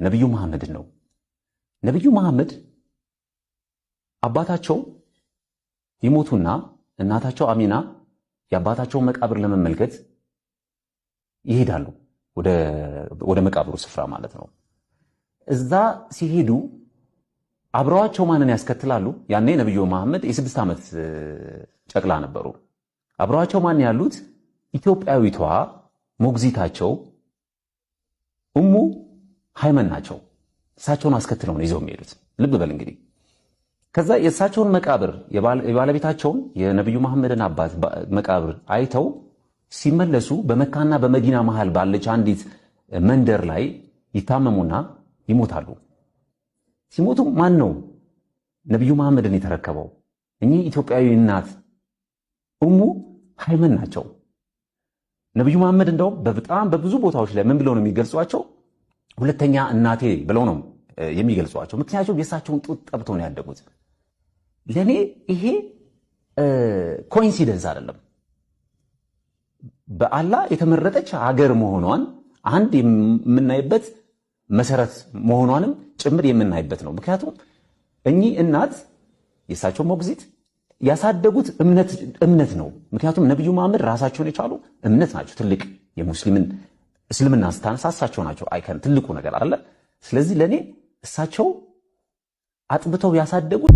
ነብዩ መሐመድ ነው። ነብዩ መሐመድ አባታቸው ይሞቱና እናታቸው አሚና የአባታቸውን መቃብር ለመመልከት ይሄዳሉ። ወደ መቃብሩ ስፍራ ማለት ነው። እዛ ሲሄዱ አብረዋቸው ማንን ያስከትላሉ? ያኔ ነብዩ መሐመድ የ6 ዓመት ጨቅላ ነበሩ። አብረዋቸው ማን ያሉት? ኢትዮጵያዊቷ ሞግዚታቸው ኡሙ ሃይመን ናቸው። እሳቸውን አስከትለው ነው ይዘው የሚሄዱት። ልብ በል እንግዲህ። ከዛ የእሳቸውን መቃብር የባለቤታቸውን የነብዩ መሐመድን አባት መቃብር አይተው ሲመለሱ በመካና በመዲና መሃል ባለች አንዲት መንደር ላይ ይታመሙና ይሞታሉ። ሲሞቱ ማን ነው ነብዩ መሐመድን የተረከበው? እኚህ ኢትዮጵያዊ እናት ኡሙ ሃይመን ናቸው። ነብዩ መሐመድ እንደው በጣም በብዙ ቦታዎች ላይ ምን ብለው ነው የሚገልጿቸው? ሁለተኛ እናቴ ብለው ነው የሚገልጿቸው። ምክንያቱም የእሳቸውን ጡት ጠብተው ነው ያደጉት። ለኔ ይሄ ኮኢንሲደንስ አይደለም። በአላህ የተመረጠች ሀገር መሆኗን አንድ የምናይበት መሰረት መሆኗንም ጭምር የምናይበት ነው። ምክንያቱም እኚህ እናት የእሳቸው ሞግዚት ያሳደጉት እምነት ነው። ምክንያቱም ነብዩ መሐመድ ራሳቸውን የቻሉ እምነት ናቸው። ትልቅ የሙስሊምን እስልምና ስታነሳሳቸው ናቸው አይከን ትልቁ ነገር አይደለ? ስለዚህ ለኔ እሳቸው አጥብተው ያሳደጉት